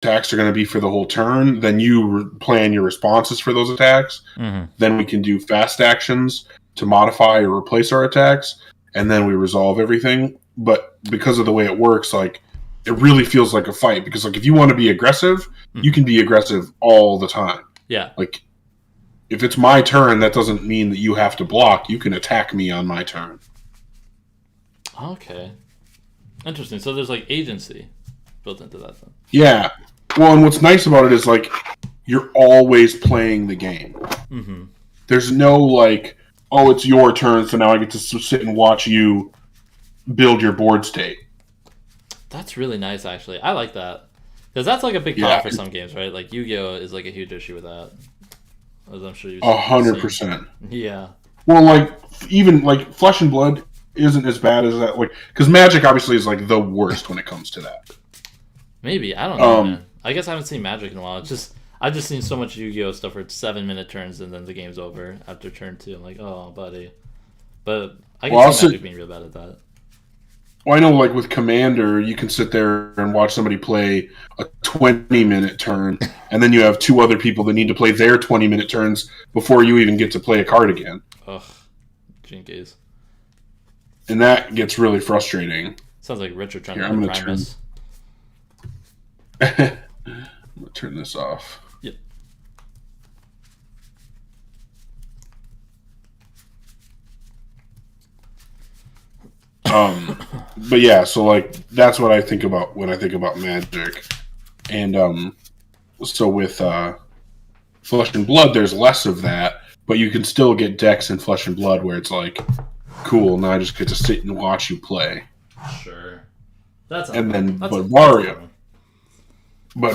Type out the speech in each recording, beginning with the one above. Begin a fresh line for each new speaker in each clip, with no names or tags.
attacks are going to be for the whole turn. Then you plan your responses for those attacks.
Mm-hmm.
Then we can do fast actions to modify or replace our attacks, and then we resolve everything. But because of the way it works, like it really feels like a fight. Because like if you want to be aggressive, you can be aggressive all the time.
Yeah.
Like if it's my turn, that doesn't mean that you have to block. You can attack me on my turn.
Okay. Interesting. So there's like agency built into that then.
Yeah. Well, and what's nice about it is like you're always playing the game.
Mm-hmm.
There's no like, oh, it's your turn, so now I get to sit and watch you build your board state.
That's really nice, actually. I like that. Because that's like a big problem for some games, right? Like Yu-Gi-Oh! Is like a huge issue with that. As I'm sure you've
100%.
Yeah.
Well, like, even like Flesh and Blood isn't as bad as that. Like, because Magic obviously is like the worst when it comes to that.
Maybe. I don't know, man. I guess I haven't seen Magic in a while. It's just I've just seen so much Yu-Gi-Oh! Stuff where it's 7-minute turns and then the game's over after turn 2. I'm like, oh, buddy. But I can see Magic being real bad at that.
Well, I know, like, with Commander, you can sit there and watch somebody play a 20-minute turn, and then you have 2 other people that need to play their 20-minute turns before you even get to play a card again.
Ugh. Jinkies.
And that gets really frustrating.
Sounds like Richard trying
to prime us. I'm going to turn this off.
Yep.
But yeah, so like that's what I think about when I think about Magic, and so with Flesh and Blood, there's less of that, but you can still get decks in Flesh and Blood where it's like, cool, now I just get to sit and watch you play.
Sure,
but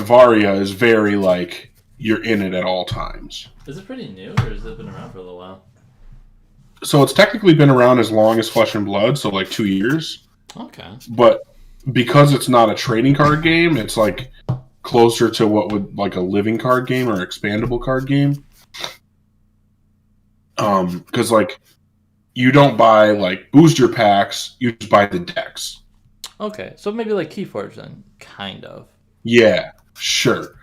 Varia is very like you're in it at all times.
Is it pretty new, or has it been around for a little while?
So it's technically been around as long as Flesh and Blood, so like 2 years.
Okay.
But because it's not a trading card game, it's like closer to what would like a living card game or expandable card game. Because like you don't buy like booster packs, you just buy the decks.
Okay, so maybe like Keyforge then, kind of.
Yeah, sure.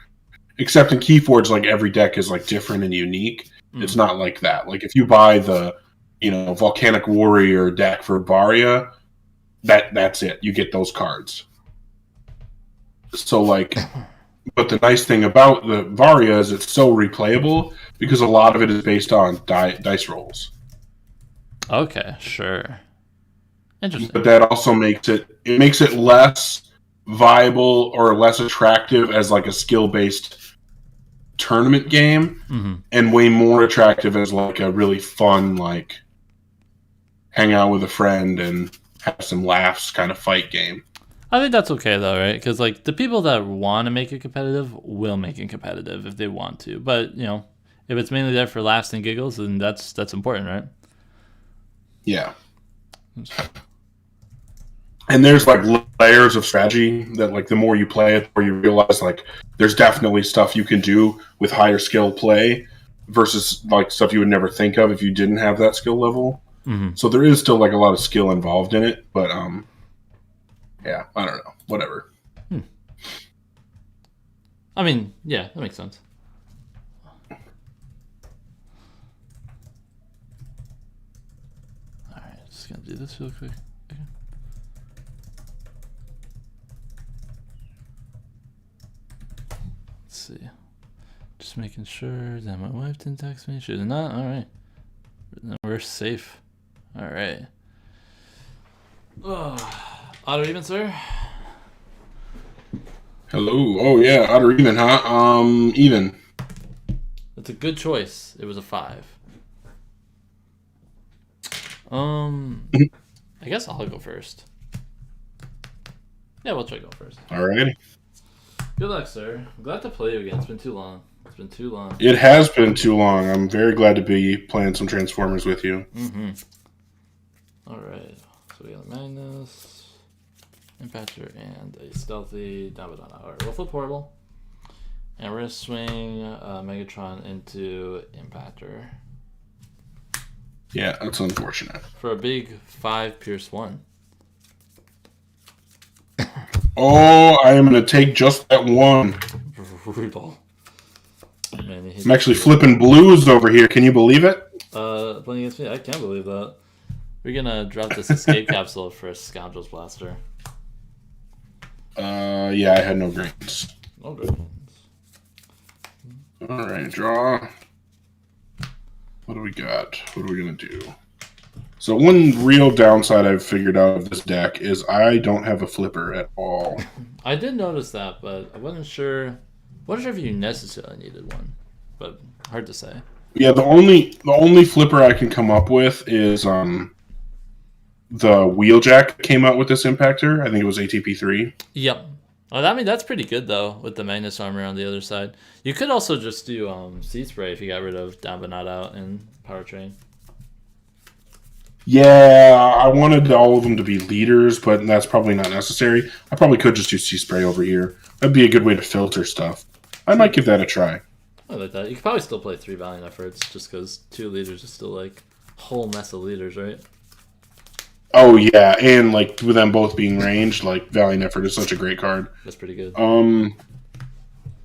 Except in Keyforge, like every deck is like different and unique. It's not like that. Like if you buy the Volcanic Warrior deck for Varia, that's it. You get those cards. So like, but the nice thing about the Varia is it's so replayable because a lot of it is based on dice rolls.
Okay, sure. Interesting.
But that also makes it less viable or less attractive as like a skill-based tournament game, and way more attractive as like a really fun like hang out with a friend and have some laughs kind of fight game.
I think that's okay though, right? Because like the people that want to make it competitive will make it competitive if they want to. But if it's mainly there for laughs and giggles, then that's important, right?
Yeah. And there's like layers of strategy that like the more you play it, the more you realize like there's definitely stuff you can do with higher skill play versus like stuff you would never think of if you didn't have that skill level. So there is still like a lot of skill involved in it, but yeah, I don't know, whatever.
I mean, yeah, that makes sense. All right, just gonna do this real quick. Let's see. Just making sure that my wife didn't text me. She did not. All right, then we're safe. All right. Odd or even, sir?
Hello. Oh yeah, odd or even, huh? Even.
That's a good choice. It was a 5. I guess I'll go first. Yeah, we'll try to go first.
Alrighty.
Good luck, sir. I'm glad to play you again. It's been too long.
It has been too long. I'm very glad to be playing some Transformers with you.
Alright. So we got a Magnus, Impactor, and a Stealthy Damadonna. Alright, we'll flip Horrible. And we're going to swing Megatron into Impactor.
Yeah, that's unfortunate.
For a big 5 Pierce 1.
Oh, I am going to take just that one.
Brutal. Man,
I'm actually flipping blues over here. Can you believe it?
Playing against me, I can't believe that. We're gonna drop this escape capsule for a Scoundrel's Blaster.
Yeah, I had no greens.
No greens.
All right, draw. What do we got? What are we going to do? So one real downside I've figured out of this deck is I don't have a flipper at all.
I did notice that, but I wasn't sure if you necessarily needed one. But hard to say.
Yeah, the only flipper I can come up with is the Wheeljack came out with this impactor. I think it was ATP3.
Yep. Well, I mean that's pretty good though with the Magnus armor on the other side. You could also just do Seed Spray if you got rid of Down But Not Out and Powertrain.
Yeah, I wanted all of them to be leaders, but that's probably not necessary. I probably could just do Sea Spray over here. That'd be a good way to filter stuff. I might give that a try.
I like that. You could probably still play 3 Valiant Efforts just because 2 leaders is still like a whole mess of leaders, right?
Oh yeah, and like with them both being ranged, like Valiant Effort is such a great card.
That's pretty good.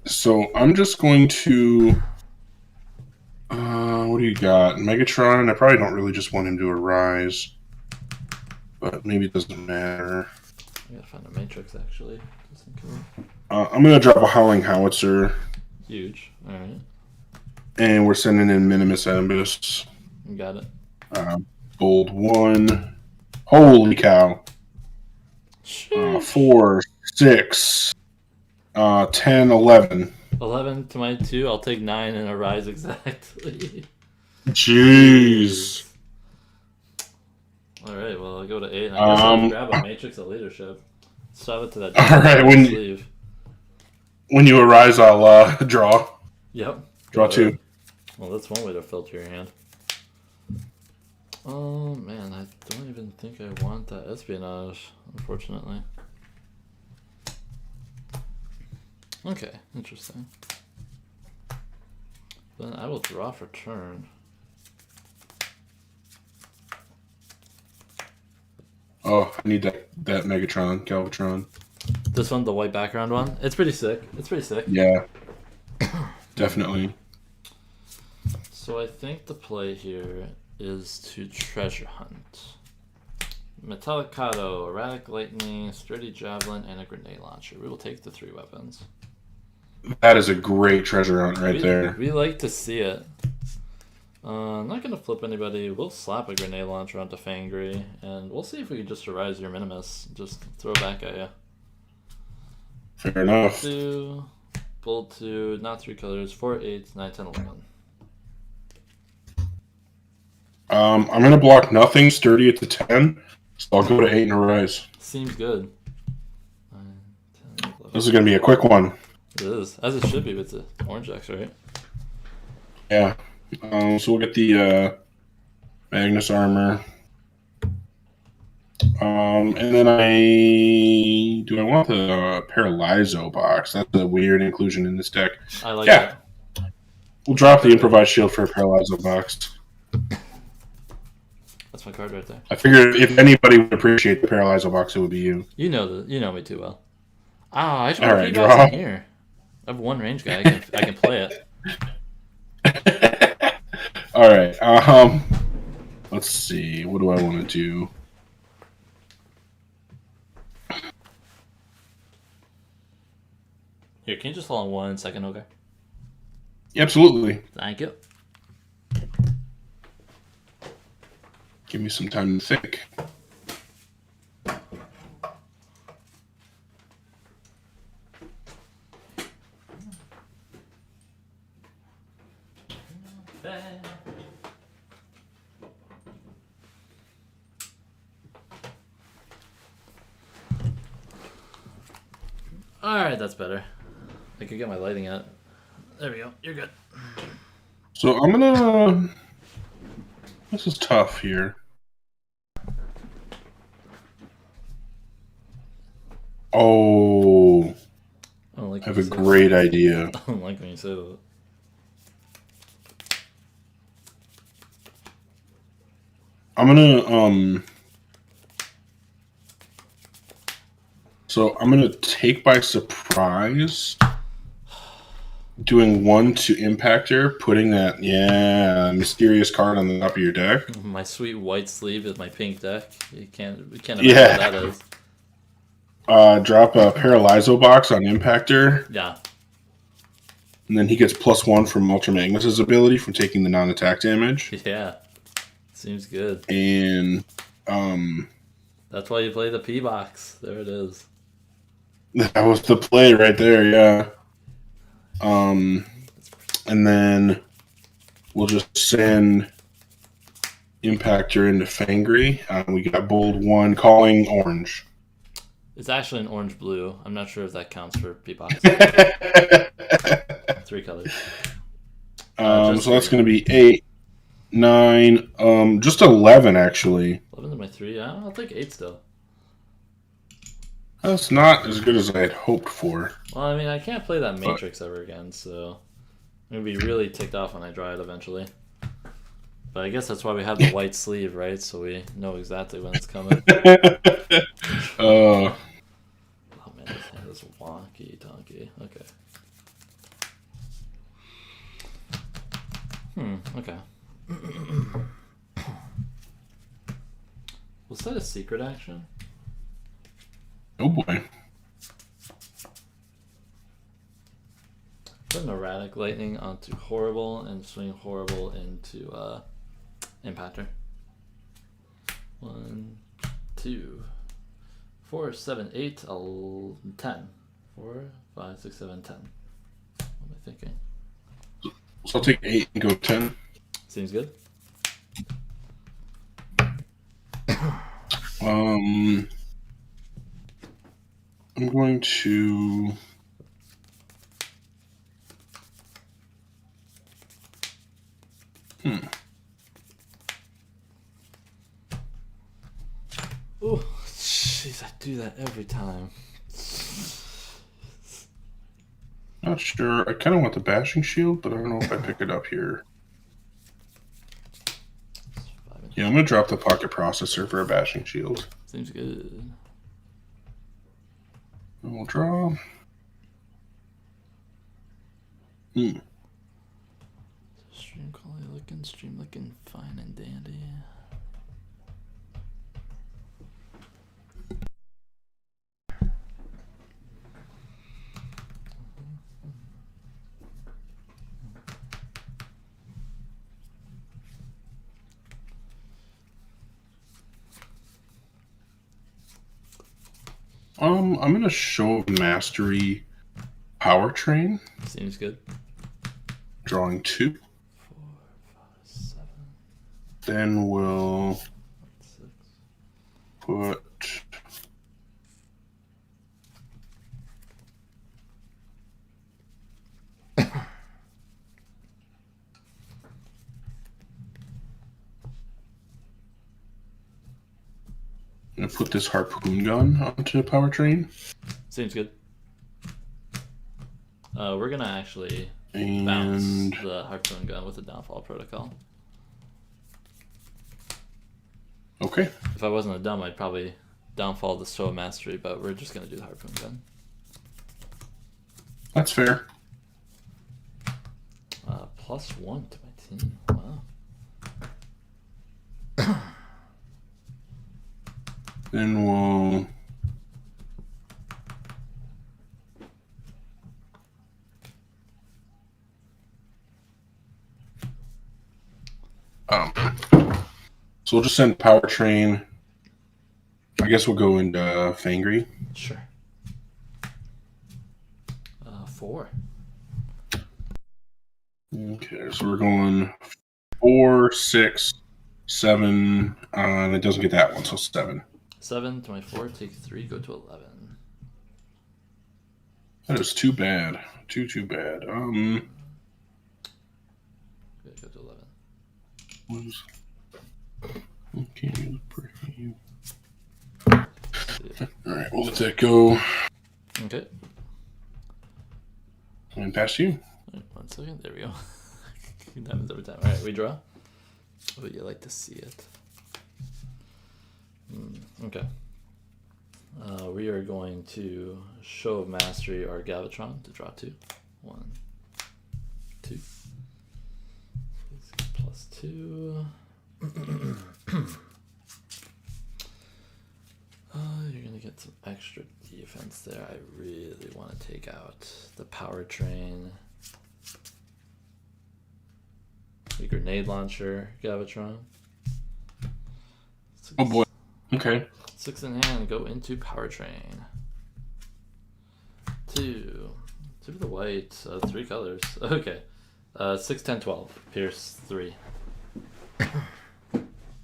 So I'm just going to. What do you got? Megatron. I probably don't really just want him to arise, but maybe it doesn't matter.
I gotta find a Matrix actually.
I'm gonna drop a Howling Howitzer.
Huge. All right.
And we're sending in Minimus Ambus.
You got it.
Bold 1. Holy cow. 4, 6, 10, 11.
11 to my 2. I'll take 9 and a rise exactly.
Jeez.
All right. Well, I'll go to 8. And I guess I'll grab a Matrix of Leadership. Shove it to that.
All right. When you arise, I'll draw.
Yep.
Draw 2.
Well, that's one way to filter your hand. Oh man, I don't even think I want that Espionage, unfortunately. Okay, interesting. Then I will draw for turn.
Oh, I need that Megatron, Galvatron.
This one, the white background one? It's pretty sick.
Yeah. Definitely.
So I think the play here is to treasure hunt. Metallic Kato, Erratic Lightning, Sturdy Javelin, and a Grenade Launcher. We will take the 3 weapons.
That is a great treasure hunt there.
We like to see it. I'm not going to flip anybody. We'll slap a Grenade Launcher onto Fangry, and we'll see if we can just arise your Minimus. Just throw it back at you.
Fair enough.
2, Bold 2, not 3 colors, 4, 8, 9, 10, 11.
I'm going to block nothing, Sturdy at the 10, so I'll go to 8 and arise.
Seems good. 9, 10, 11.
This is going to be a quick one.
It is, as it should be with the Orange X, right?
Yeah. So we'll get the Magnus armor. And then do I want the Paralyzo box? That's a weird inclusion in this deck.
I like that.
We'll drop the improvised shield for a Paralyzo box.
That's my card right there.
I figured if anybody would appreciate the Paralyzo box, it would be you.
You know me too well. I just
want
to keep you guys in here. I have one range guy. I can play
it. All right. Let's see. What do I want to do?
Here, can you just hold on 1 second, okay?
Absolutely.
Thank you.
Give me some time to think.
Alright, that's better. I could get my lighting out. There we go. You're good.
So I'm gonna... This is tough here. Oh,
I don't like
I have a great idea.
I don't like when you say that.
I'm gonna So I'm gonna take by surprise, doing 1 to Impactor, putting that mysterious card on the top of your deck.
My sweet white sleeve is my pink deck. We can't imagine
Yeah.
what that is.
Drop a Paralyzo box on Impactor.
Yeah.
And then he gets +1 from Ultra Magnus' ability from taking the non-attack damage.
Yeah. Seems good.
And
that's why you play the P box. There it is.
That was the play right there, yeah. And then we'll just send Impactor into Fangry. We got bold 1, calling orange.
It's actually an orange-blue. I'm not sure if that counts for P-Box. 3 colors.
So that's going to be 8, 9, just 11 actually.
11 to my 3. Yeah, I'll take 8 still.
That's not as good as I had hoped for.
Well, I mean, I can't play that Matrix ever again, so I'm going to be really ticked off when I draw it eventually. But I guess that's why we have the white sleeve, right? So we know exactly when it's coming. Oh man, this hand is wonky tonky. Okay. Okay. Was that a secret action?
Oh boy.
Put an erratic lightning onto horrible and swing horrible into Impactor. 1, 2, 4, 7, 8, 10. 4, 5, 6, 7, 10. What am I thinking?
So I'll take 8 and go 10.
Seems good.
I'm going to
Oh, jeez, I do that every time.
Not sure. I kind of want the bashing shield, but I don't know if I pick it up here. Yeah, I'm going to drop the pocket processor for a bashing shield.
Seems good.
And we'll draw.
Stream quality stream looking fine and dandy.
I'm going to show Mastery Powertrain.
Seems good.
Drawing 2.
4, 5, 7.
Then we'll
6.
put I'm going to put this harpoon gun onto Powertrain.
Seems good. We're going to actually bounce the harpoon gun with the downfall protocol.
Okay.
If I wasn't a dumb, I'd probably downfall the show mastery, but we're just going to do the harpoon gun.
That's fair.
+1 to my team. Wow.
Then we'll so we'll just send Powertrain. I guess we'll go into Fangry.
Sure. 4.
Okay, so we're going 4, 6, 7, and it doesn't get that one, so 7.
7 to my 4, take 3, go to 11.
That is too bad. Too bad.
Okay, go to 11.
Okay, alright, we'll let that go.
Okay.
And pass you.
Right, 1 second, there we go. It happens every time. Alright, we draw. Oh, you like to see it. Okay. We are going to Show of Mastery our Galvatron to draw 2. 1, 2. +2. You're gonna get some extra defense there. I really want to take out the powertrain. The grenade launcher, Galvatron.
Oh boy. Okay.
6 in hand, go into powertrain. 2. 2 to the white, 3 colors. Okay. 6, 10, 12. Pierce 3.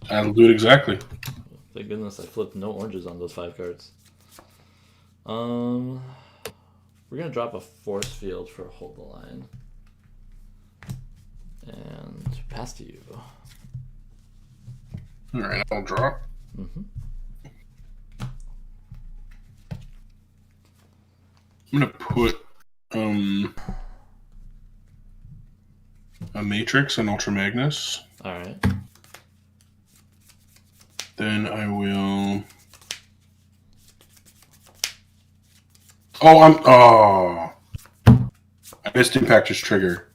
That'll do it exactly.
Thank goodness I flipped no oranges on those 5 cards. We're gonna drop a force field for Hold the Line. And pass to you.
Alright, I'll draw.
Mm-hmm.
I'm gonna put a Matrix and Ultra Magnus.
Alright.
Then I will. Oh, I missed Impactor's trigger.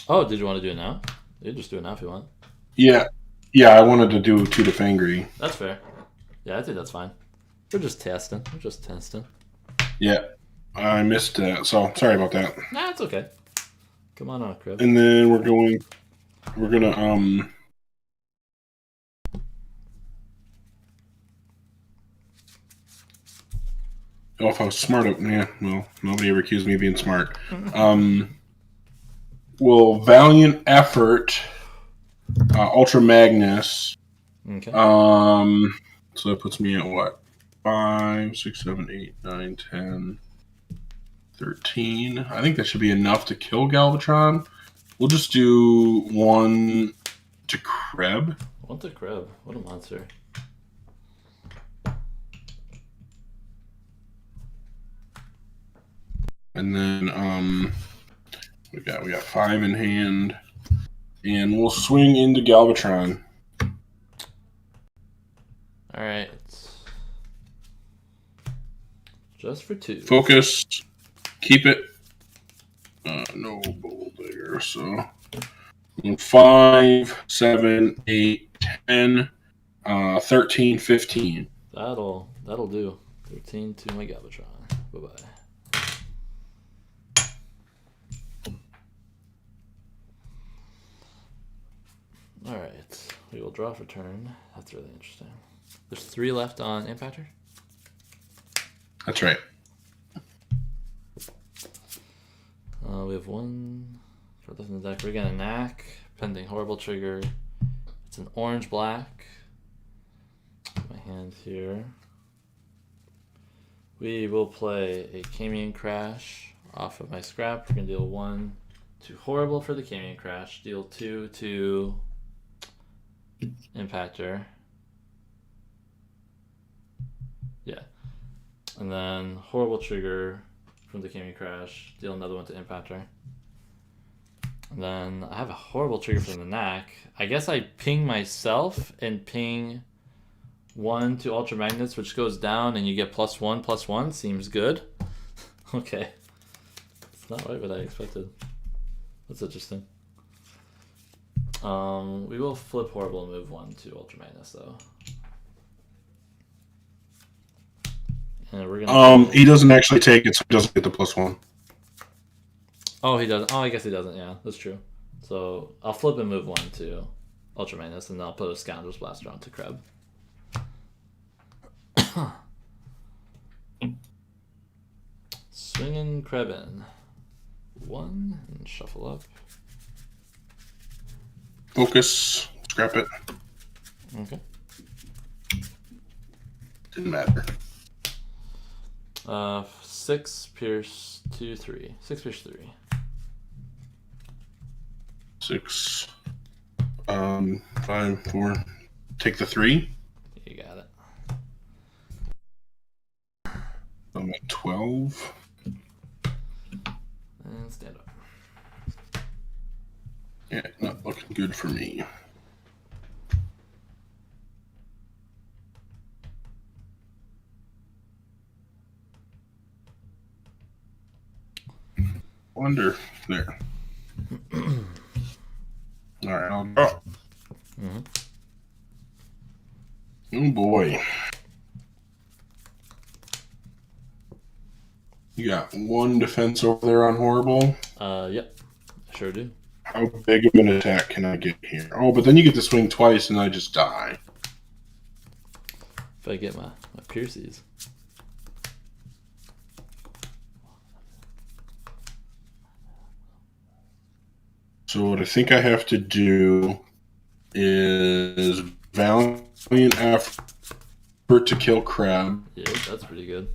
Oh, did you want to do it now? You just do it now if you want.
Yeah, I wanted to do 2 to Fangry.
That's fair. Yeah, I think that's fine. We're just testing.
Yeah, I missed that, so sorry about that.
Nah, it's okay. Come on out, Crib.
And then we're gonna Oh, if I was smart, well, nobody ever accused me of being smart. Well, Valiant Effort, Ultra Magnus.
Okay.
So that puts me at what? 5, 6, 7, 8, 9, 10, 13. I think that should be enough to kill Galvatron. We'll just do 1 to Kreb.
1 to Kreb. What a monster.
And then we got 5 in hand, and we'll swing into Galvatron.
All right. Just for 2.
Focused. Keep it. No bold there. So 5, 7, 8, 10, 13, 15.
That'll do. 13 to my Galvatron. Bye bye. Alright, we will draw for turn. That's really interesting. There's 3 left on Impactor?
That's right.
We have 1 card left in the deck. We're gonna Knack, pending Horrible Trigger. It's an orange-black. My hand here. We will play a Camion Crash off of my scrap. We're gonna deal 1 to Horrible for the Camion Crash. Deal 2 to Impactor. Yeah. And then Horrible Trigger from the Camion Crash. Deal another 1 to Impactor. And then I have a Horrible Trigger from the Knack. I guess I ping myself and ping 1 to Ultra Magnets, which goes down and you get +1/+1. Seems good. Okay. It's not right what I expected. That's interesting. We will flip Horrible and move 1 to Ultra Magnus though. And we're gonna
He doesn't actually take it, so he doesn't get the +1.
Oh, he doesn't. Oh, I guess he doesn't. Yeah, that's true. So I'll flip and move 1 to Ultra Magnus, and then I'll put a Scoundrel's Blaster onto Kreb. Swinging Krebin. 1 and shuffle up.
Focus. Scrap it.
Okay.
Didn't matter.
6 pierce 2 3. 6 pierce 3.
6. 5, 4. Take the 3.
You got it.
I'm at 12.
And stand up.
Yeah, not looking good for me. Wonder. There. All right, I'll draw.
Mm-hmm.
Oh boy. You got one defense over there on horrible.
Yep, sure do.
How big of an attack can I get here? Oh, but then you get to swing twice and I just die.
If I get my Pierces.
So what I think I have to do is valiant effort to kill crab.
Yeah, that's pretty good.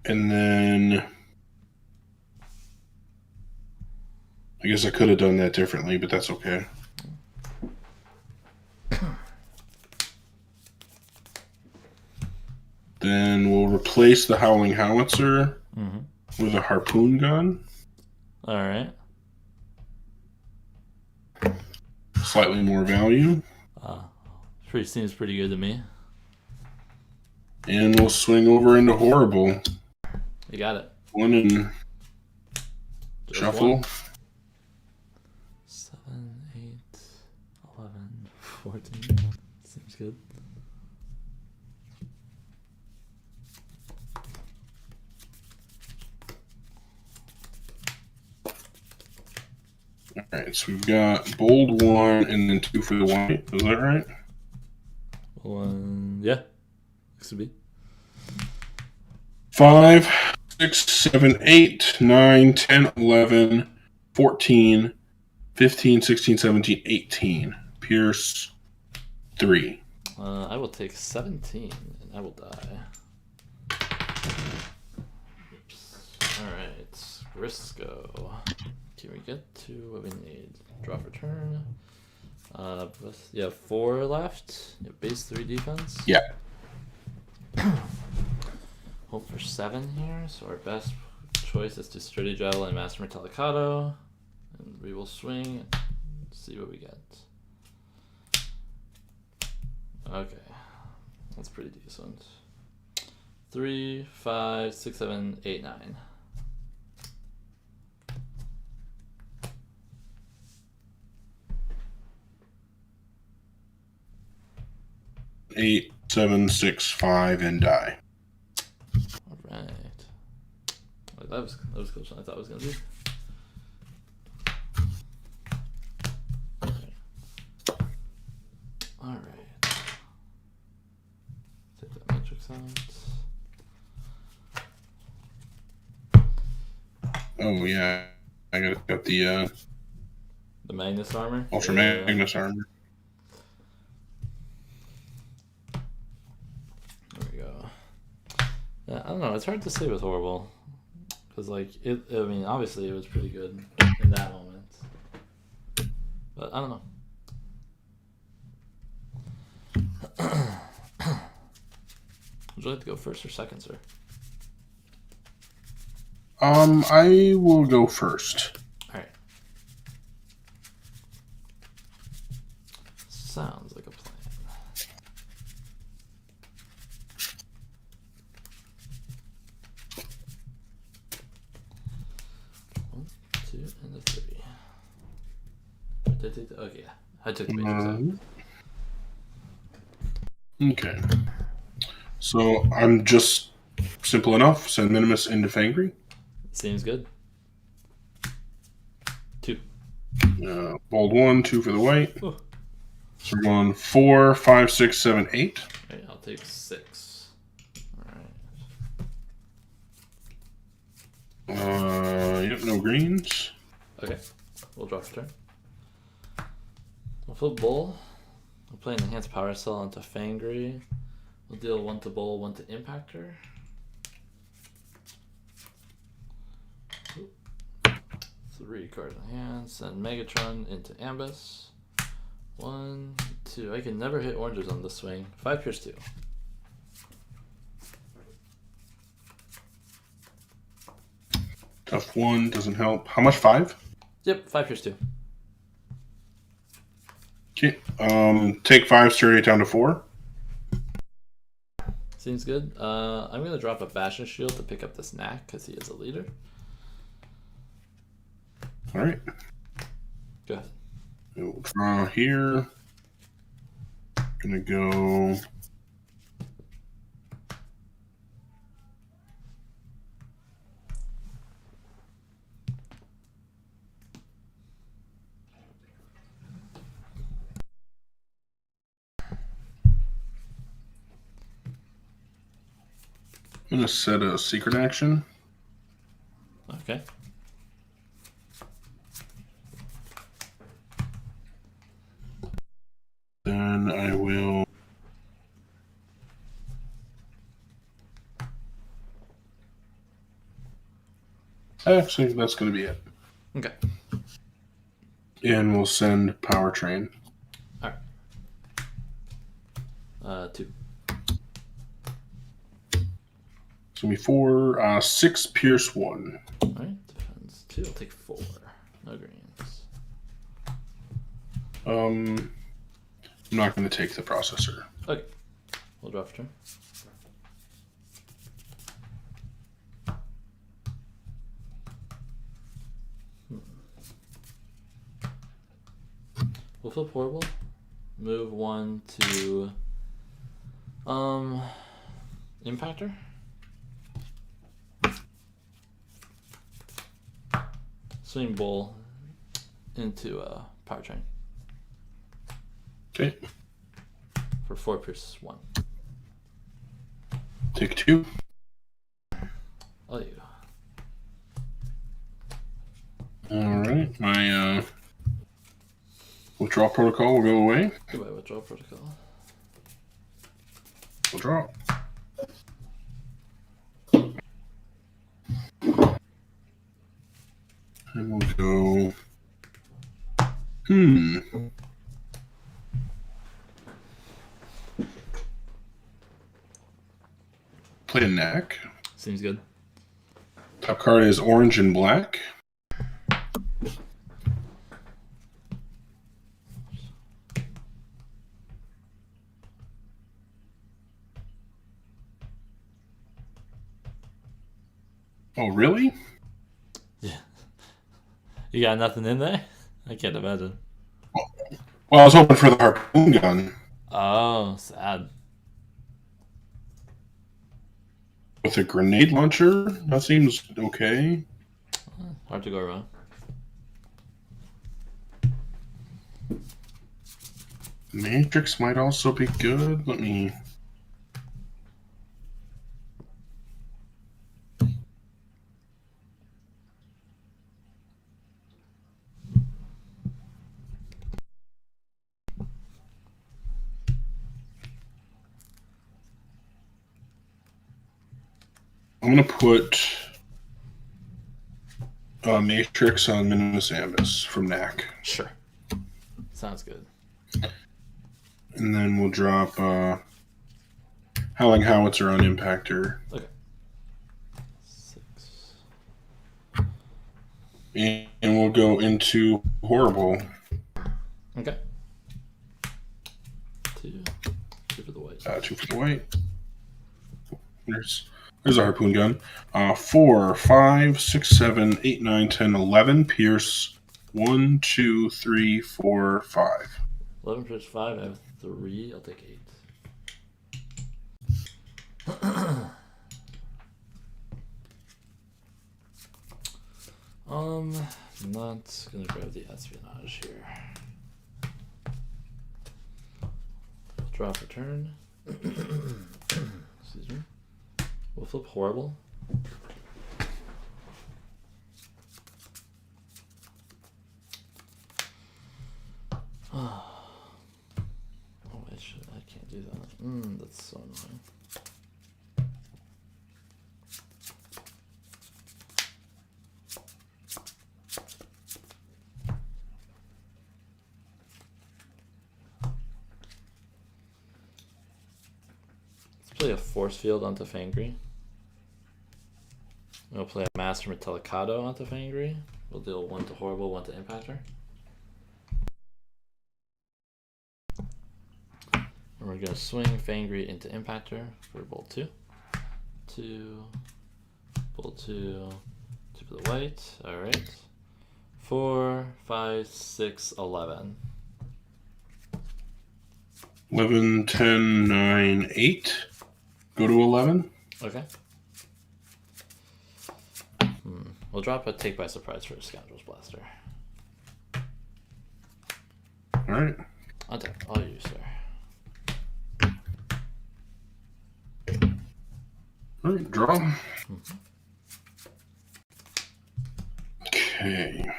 And then I guess I could have done that differently, but that's okay. Then we'll replace the Howling Howitzer with a harpoon gun.
All right.
Slightly more value.
Seems pretty good to me.
And we'll swing over into horrible.
You got it.
One and shuffle.
One. 7, 8, 11, 14. Seems good.
Alright, so we've got bold 1 and then 2 for the white. Is that right?
1, yeah. Looks to be.
5, 6, 7, 8, 9, 10, 11, 14, 15, 16, 17, 18. Pierce 3.
I will take 17 and I will die. Oops. Alright. Risco. Can we get to what we need? Draw for turn. Yeah, 4 left. Yeah, base 3 defense.
Yeah.
Hope for 7 here. So our best choice is to Sturdy Javelin and Master Metallicado. And we will swing and see what we get. Okay. That's pretty decent. 3, 5, 6, 7, 8, 9.
8, 7, 6, 5, and die.
All right. That was closer than I thought it was gonna be. All right. Take that matrix out.
Oh yeah, I got the
Magnus armor.
Ultra Magnus armor.
I don't know. It's hard to say with horrible, because like it. I mean, obviously it was pretty good in that moment, but I don't know. Would you like to go first or second, sir?
I will go first.
All right. Sounds like a plan. 1, 2, and a 3. Did I take the? Okay, yeah. I took the matrix out.
Okay. So I'm just simple enough. Send Minimus into Fangry.
Seems good. 2.
Bold 1, 2 for the white.
Ooh.
So we're going 4, 5, 6, 7, 8.
Okay, I'll take 6.
Alright. Yep, no greens.
Okay, we'll draw for turn. We'll flip Bull. We'll play an Enhanced Power Cell onto Fangry. We'll deal 1 to Bull, 1 to Impactor. 3 cards in hand. Send Megatron into Ambus. 1, 2. I can never hit oranges on this swing. 5 Pierce 2.
Tough 1, doesn't help. How much? 5?
Yep, 5 Pierce 2.
Okay. Take 5, sturdy down to 4.
Seems good. I'm gonna drop a Bastion Shield to pick up this Knack because he is a leader.
All right.
Go ahead.
We'll draw here. Gonna go. I'm gonna set a secret action.
Okay.
Then I will. Actually, that's gonna be it.
Okay.
And we'll send Powertrain.
All right. 2.
It's gonna be 4, 6, Pierce 1.
All right. Defense 2. I'll take 4. No greens.
I'm not gonna take the processor.
Okay. We'll draw for turn. We'll flip Horrible. Move 1 to Impactor. Swing Bull into Powertrain.
Okay.
For 4 Pierce 1.
Take 2.
Oh, you.
All right. My withdrawal protocol will go away.
Goodbye, withdrawal protocol.
We'll draw. And we'll go. Play a Knack.
Seems good.
Top card is orange and black. Oh, really?
Yeah. You got nothing in there? I can't imagine.
Well, I was hoping for the harpoon gun.
Oh, sad.
With a grenade launcher? That seems okay.
Hard to go wrong.
Matrix might also be good. Let me... I'm going to put Matrix on Minimus Ambus from Knack.
Sure. Sounds good.
And then we'll drop Howling Howitzer on Impactor.
Okay. 6.
And we'll go into Horrible.
Okay. 2. 2 for the white.
2 for the white. There's a harpoon gun. 4, 5, 6, 7, 8, 9, 10, 11. Pierce 1, 2, 3, 4, 5.
11 Pierce 5. I have 3. I'll take 8. Not gonna grab the espionage here. Draw for turn. Excuse me. We'll flip Horrible. Oh, I can't do that. That's so annoying. Let's play a Force Field onto Fangry. We'll play a Master Metallicado onto Fangry. We'll deal 1 to Horrible, 1 to Impactor. And we're gonna swing Fangry into Impactor for bolt 2. 2, bolt 2, 2 for the white. Alright. 4, 5, 6, 11.
11, 10, 9, 8. Go to 11.
Okay. We'll drop a Take by Surprise for a Scoundrel's Blaster.
Alright.
Untap. All you, sir.
Alright, draw. Okay.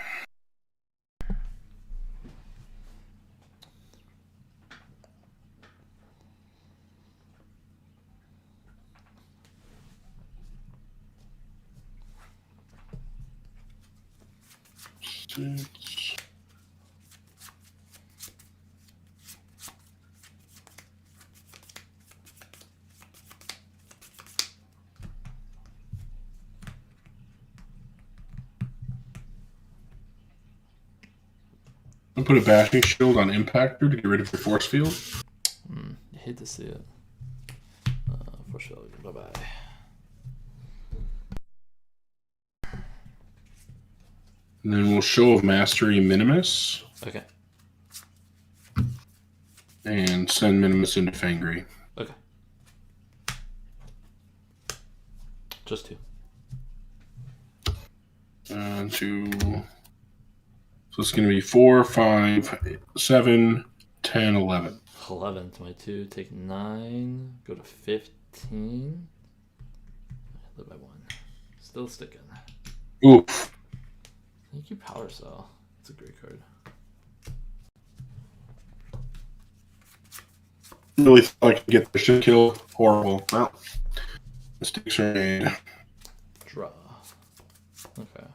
Six. I'll put a bashing shield on Impactor to get rid of your force field.
You hate to see it. For sure. Bye bye.
And then we'll Show of Mastery Minimus.
Okay.
And send Minimus into Fangry.
Okay. Just 2.
2. So it's going to be 4, 5, 7, 10, 11.
11 to my 2. Take 9. Go to 15. Live by 1. Still sticking.
Oof.
Thank you, Power Cell. It's a great card.
Really thought I could get the shit kill. Horrible. Well, mistakes are made.
Draw. Okay.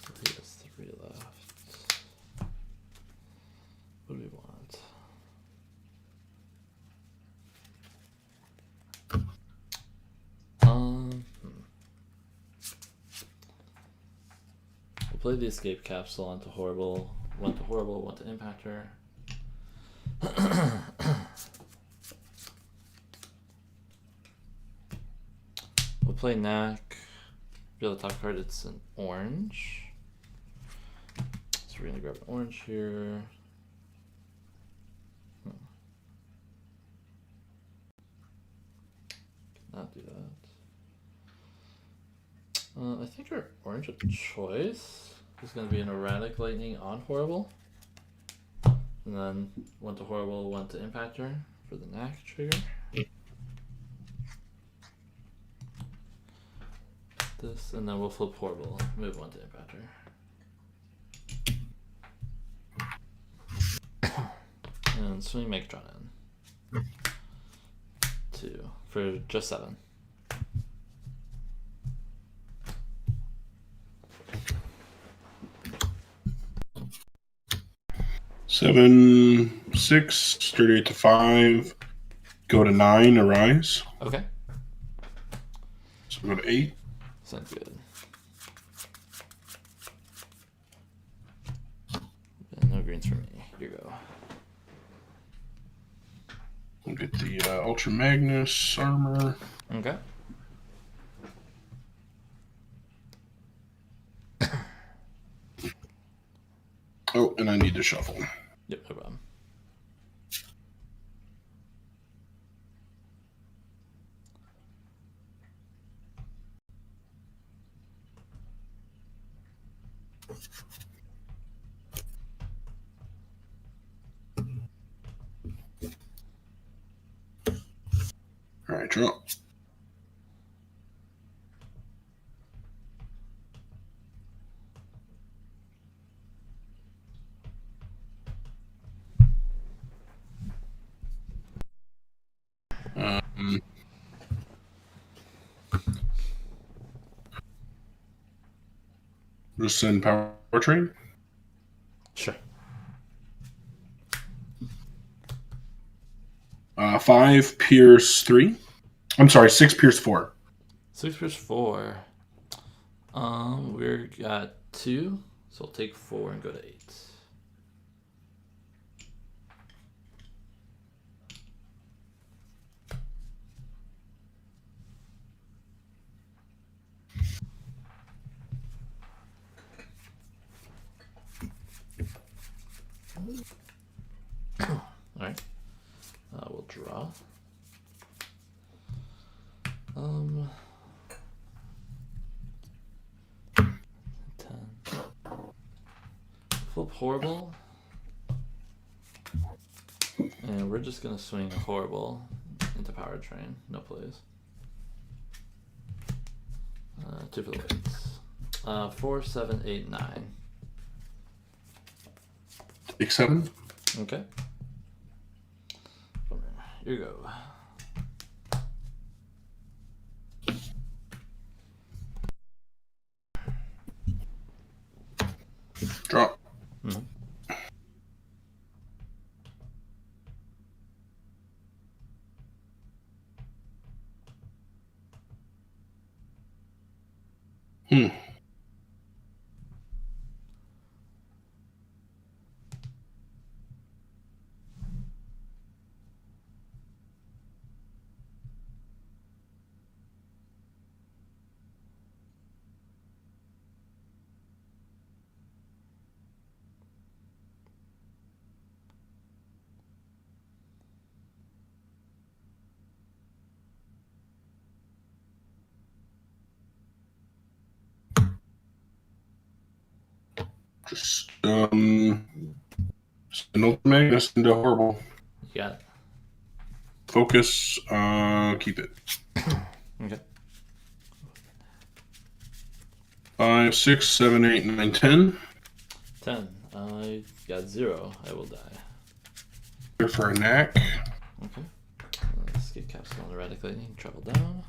So he has 3 left. What do we want? We'll play the Escape Capsule onto Horrible. One to Horrible, one to Impactor. We'll play Knack. Reveal the top card, it's an orange. So we're gonna grab an orange here. Not do that. I think our orange of choice is gonna be an Erratic Lightning on Horrible. And then one to Horrible, one to Impactor for the Knack trigger. This, and then we'll flip Horrible, move one to Impactor. And swing Megatron in. 2 for just 7.
Seven, 6, 38 to 5. Go to 9, Arise.
Okay.
So go to 8.
Sounds good. And no greens for me. Here you go.
We'll get the Ultra Magnus armor.
Okay.
Oh, and I need to shuffle.
Yep, no problem.
All right, draw. Just send Powertrain.
Sure.
5, Pierce 3. I'm sorry, 6, Pierce 4.
6 Pierce 4. We're got 2, so I'll take 4 and go to 8. Flip Horrible. And we're just going to swing a Horrible into Power Train. No plays. 2 for the weights. 4, 7, 8, 9.
Take 7.
Okay. Here you go.
Drop.
Mm-hmm.
Just an open Magnus into Horrible.
You got it.
Focus. Keep it.
Okay.
5, 6, 7, 8, 9, 10.
10. I got 0. I will die.
Here for a knack.
Okay. Let's get Capstone Erratic Lightning. Travel down.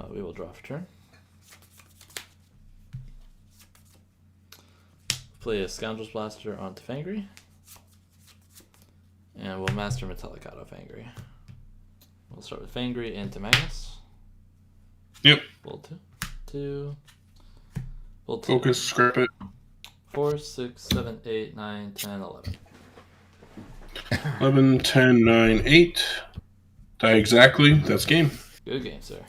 We will draw for turn. Play a Scoundrel's Blaster onto Fangry. And we'll master Metallic out of Fangry. We'll start with Fangry into Magnus.
Yep.
Roll 2. 2. Roll 2.
Focus, scrap it.
4, 6, 7, 8, 9, 10, 11.
11, 10, 9, 8. Die exactly. That's game.
Good game, sir.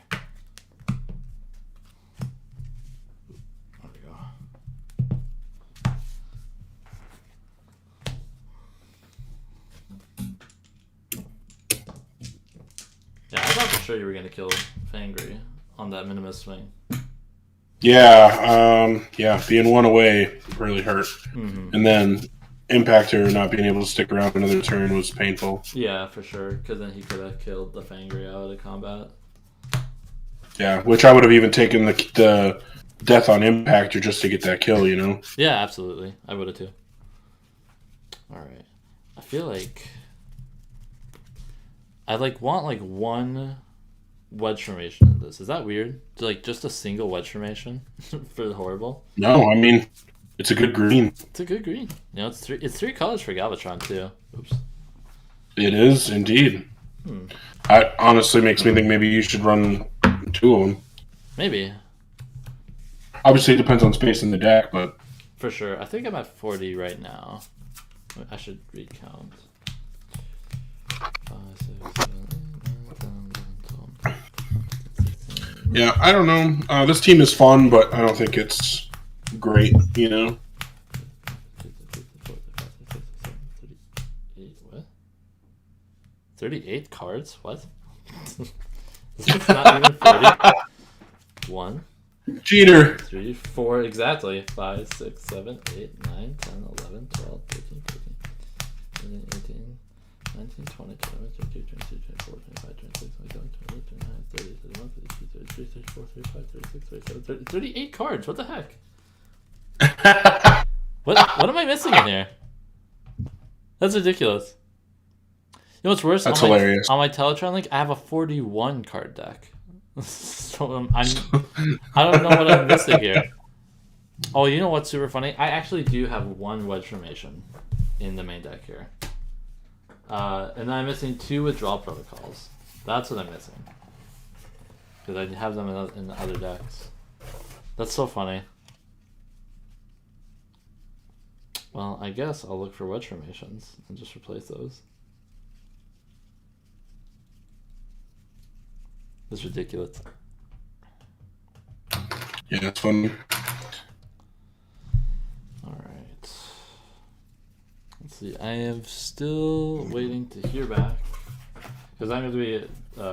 There we go. Yeah, I thought for sure you were going to kill Fangry on that minimus swing.
Yeah, being one away really hurt.
Mm-hmm.
And then Impactor not being able to stick around another turn was painful.
Yeah, for sure, because then he could have killed the Fangry out of combat.
Yeah, which I would have even taken the death on Impactor just to get that kill, you know?
Yeah, absolutely. I would have too. Alright. I feel like I want one wedge formation in this. Is that weird? Like just a single wedge formation for the Horrible?
No, I mean it's a good green.
It's a good green. You know, it's three colors for Galvatron too. Oops.
It is indeed. That honestly makes me think maybe you should run 2 of them.
Maybe.
Obviously, it depends on space in the deck, but
For sure. I think I'm at 40 right now. I should recount. 5, 6, 7, 8, 9, 10, 11, 12, 16.
yeah, I don't know. This team is fun, but I don't think it's great, you know?
38 cards? What? It's not even 40. 1,
Cheater!
3, 4, exactly. 5, 6, 7, 8, 9, 10, 11, 12, 13, 14, 15, 18, 19, 20, 21, 22, 23, 24, 25, 26, 27, 28, 29, 30, 31, 32, 33, 34, 35, 36, 37, 30, 38 cards. What the heck? What am I missing in here? That's ridiculous. You know what's worse?
That's hilarious.
On my Teletron link, I have a 41 card deck. So I don't know what I'm missing here. Oh, you know what's super funny? I actually do have one wedge formation in the main deck here. And I'm missing 2 withdrawal protocols. That's what I'm missing. Because I have them in the other decks. That's so funny. Well, I guess I'll look for wedge formations and just replace those. That's ridiculous.
Yeah, it's funny.
Alright. Let's see. I am still waiting to hear back. Because I'm going to be...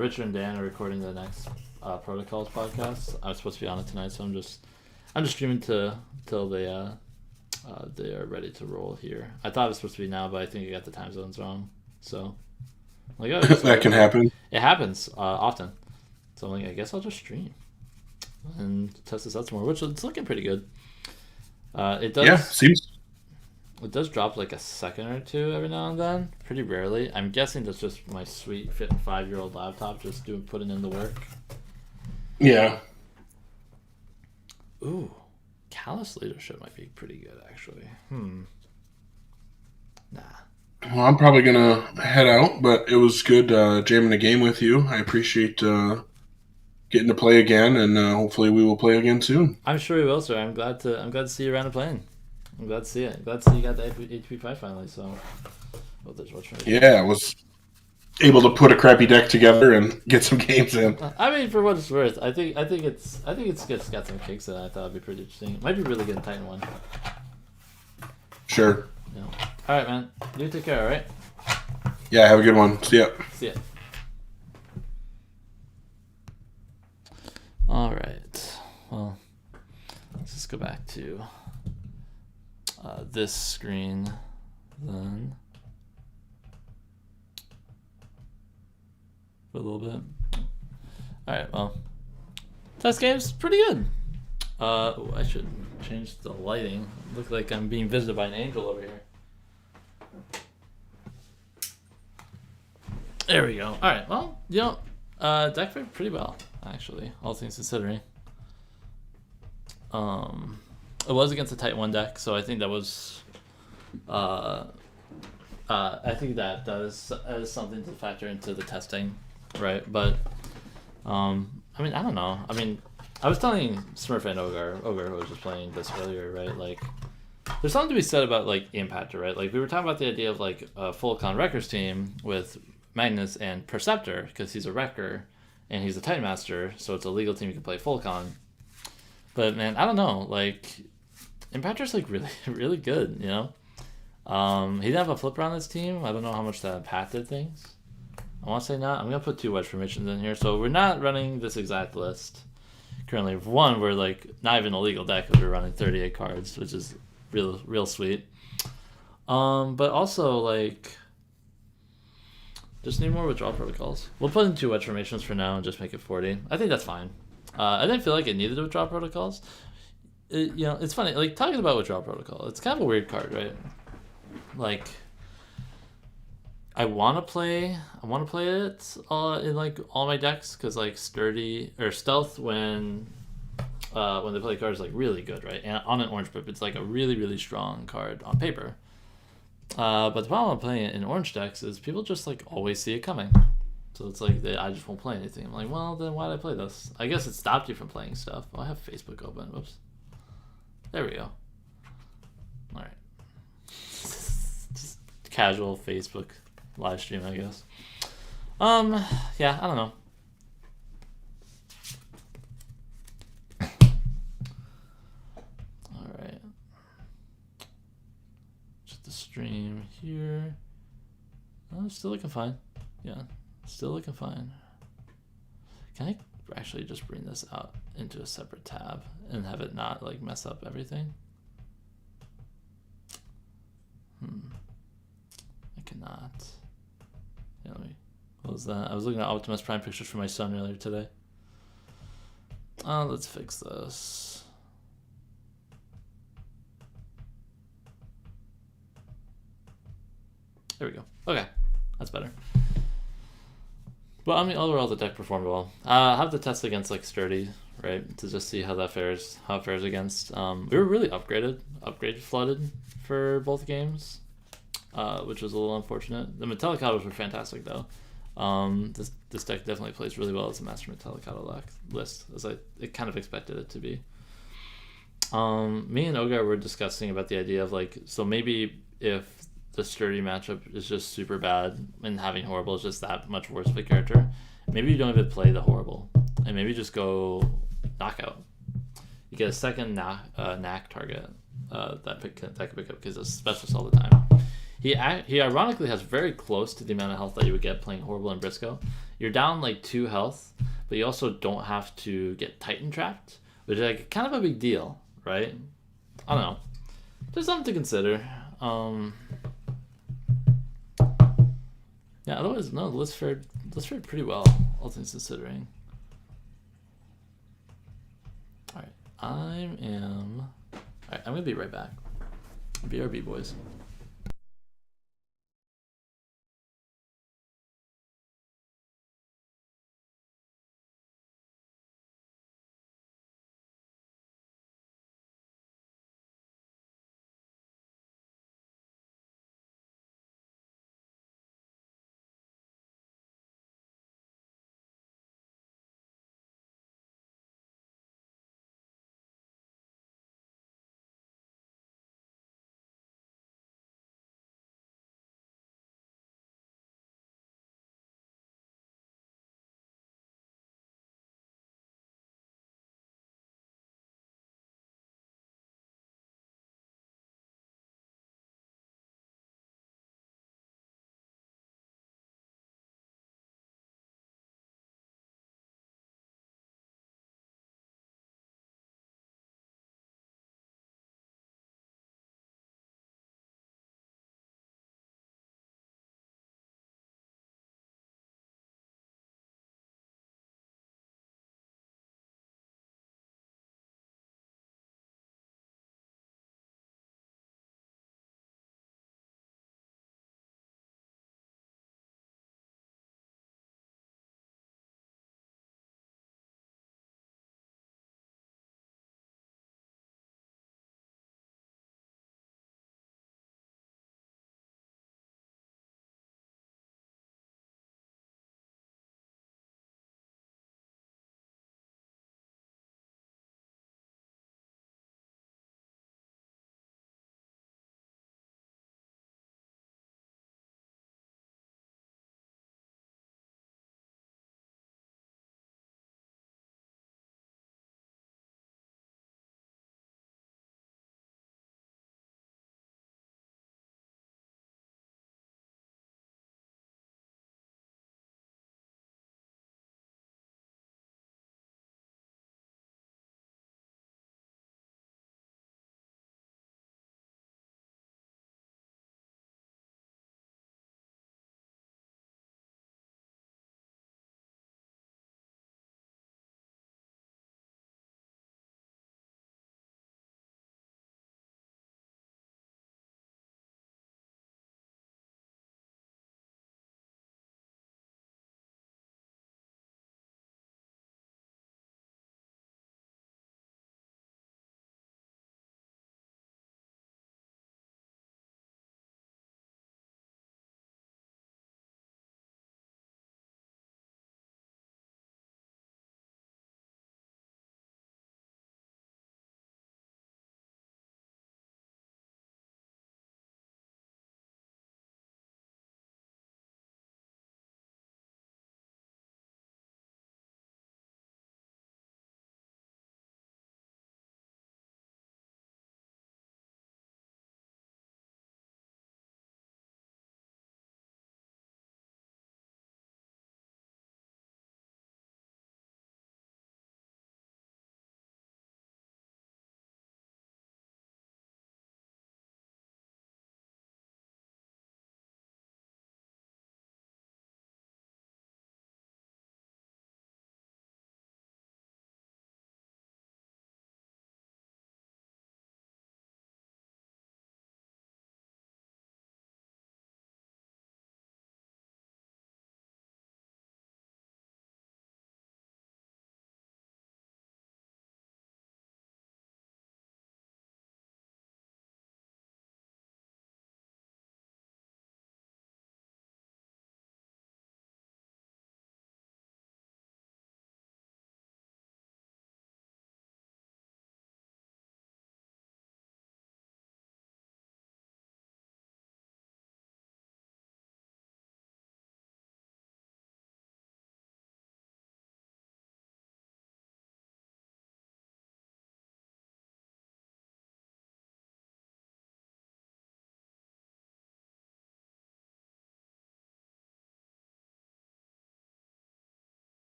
Richard and Dan are recording the next Protocols podcast. I was supposed to be on it tonight, so I'm just streaming till they are ready to roll here. I thought it was supposed to be now, but I think I got the time zones wrong. So, like, oh,
that can happen.
It happens often. So I'm like, I guess I'll just stream and test this out some more, which it's looking pretty good. It does.
Yeah, seems.
It does drop like a second or two every now and then, pretty rarely. I'm guessing that's just my sweet 5-year-old laptop just putting in the work.
Yeah.
Ooh, Callous Leadership might be pretty good, actually. Nah.
Well, I'm probably going to head out, but it was good jamming a game with you. I appreciate getting to play again, and hopefully we will play again soon.
I'm sure we will, sir. I'm glad to see you around and playing. I'm glad to see it. Glad to see you got the HP5 finally. So,
yeah, I was able to put a crappy deck together and get some games in.
I mean, for what it's worth, I think it's got some kicks in it. I thought it'd be pretty interesting. It might be really good in Titan 1.
Sure.
Yeah. All right, man. You take care. All right.
Yeah. Have a good one. See ya.
See ya. All right. Well, let's just go back to this screen then for a little bit. All right. Well, test game's pretty good. I should change the lighting. Look like I'm being visited by an angel over here. There we go. All right. Well, deck fared pretty well, actually, all things considering. It was against a Titan 1 deck, so I think that was. I think that is something to factor into the testing, right? But, I mean, I don't know. I mean, I was telling Smurf and Ogre, who was just playing this earlier, right? Like, there's something to be said about, like, Impactor, right? Like, we were talking about the idea of, like, a full con Wreckers team with Magnus and Perceptor, because he's a Wrecker, and he's a Titan Master, so it's a legal team you can play full con. But, man, I don't know. Like, Impactor's, like, really, really good, you know? He didn't have a flipper on his team. I don't know how much that impacted things. I want to say not. I'm going to put 2 wedge formations in here. So we're not running this exact list. Currently, for one, we're like not even a legal deck because we're running 38 cards, which is real sweet. But also, like, just need more withdrawal protocols. We'll put in 2 wedge formations for now and just make it 40. I think that's fine. I didn't feel like it needed withdrawal protocols. It's funny, like, talking about withdrawal protocol, it's kind of a weird card, right? Like, I want to play it in, like, all my decks, because, like, Sturdy or Stealth when they play cards, like, really good, right? And on an orange pip, it's like a really, really strong card on paper. But the problem with playing it in orange decks is people just, like, always see it coming. So it's like, I just won't play anything. I'm like, well, then why did I play this? I guess it stopped you from playing stuff. Oh, I have Facebook open. Whoops. There we go. All right. Just casual Facebook live stream, I guess. Yeah, I don't know. All right. Check the stream here. Oh, still looking fine. Yeah, still looking fine. Can I actually just bring this out into a separate tab and have it not, like, mess up everything? I cannot. Yeah, let me close that. I was looking at Optimus Prime pictures for my son earlier today. Let's fix this. There we go. Okay, that's better. But I mean, overall, the deck performed well. I have to test against, like, Sturdy, right, to just see how it fares against. We were really upgrade flooded for both games, which was a little unfortunate. The Metallicados were fantastic, though. This deck definitely plays really well as a Master Metallicado list, as I kind of expected it to be. Me and Ogar were discussing about the idea of, like, so maybe if the Sturdy matchup is just super bad and having Horrible is just that much worse of a character, maybe you don't even play the Horrible and maybe just go Knockout. You get a second knack target that can pick up because it's specialist all the time. He ironically has very close to the amount of health that you would get playing Horrible and Briscoe. You're down like 2 health, but you also don't have to get Titan trapped, which is like kind of a big deal, right? I don't know. Just something to consider. Yeah, otherwise, no, the list fared pretty well, all things considering. Alright, Alright, I'm gonna be right back. BRB, boys.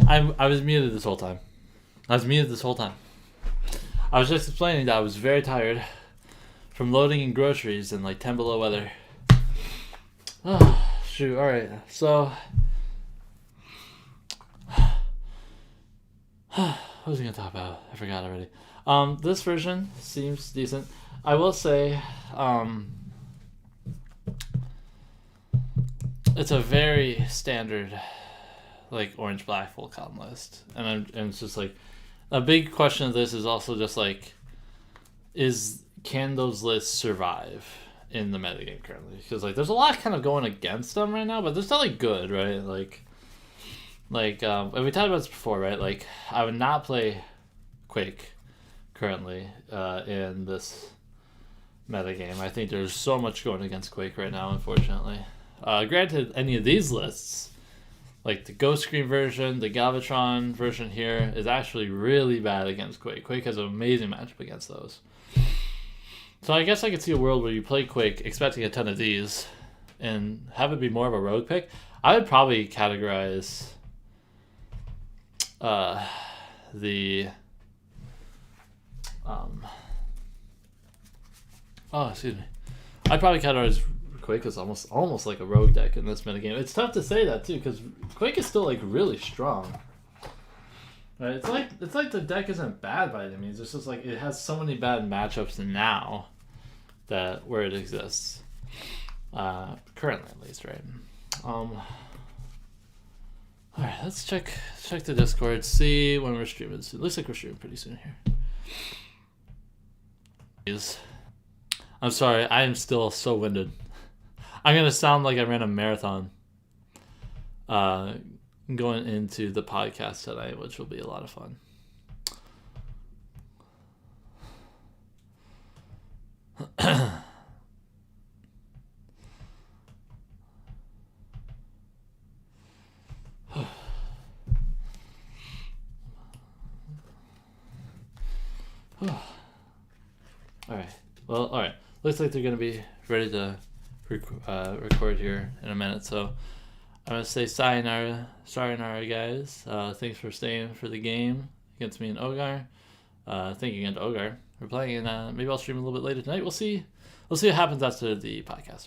I was muted this whole time. I was just explaining that I was very tired from loading in groceries in like 10 below weather. Oh, shoot. All right. So, what was I going to talk about? I forgot already. This version seems decent. I will say, it's a very standard, like, orange black full con list, and it's just like a big question of this is also just like, can those lists survive in the metagame currently? Because like there's a lot kind of going against them right now, but they're still like good, right? And we talked about this before, right? Like I would not play Quake currently in this metagame. I think there's so much going against Quake right now, unfortunately. Granted, any of these lists, like the Ghost Screen version, the Galvatron version here, is actually really bad against Quake. Quake has an amazing matchup against those. So I guess I could see a world where you play Quake expecting a ton of these and have it be more of a rogue pick. I would probably categorize excuse me. I'd probably categorize Quake is almost like a rogue deck in this metagame. It's tough to say that too because Quake is still like really strong. Right? It's like the deck isn't bad by any means. It's just like it has so many bad matchups now that where it exists, currently at least, right? All right, let's check the Discord, see when we're streaming soon. Looks like we're streaming pretty soon here. I'm sorry, I am still so winded. I'm gonna sound like I ran a marathon going into the podcast tonight, which will be a lot of fun. All right. Looks like they're gonna be ready to record here in a minute, so I'm gonna say sayonara, guys. Thanks for staying for the game against me and Ogar. Thank you again to Ogar for playing, and maybe I'll stream a little bit later tonight. We'll see what happens after the podcast.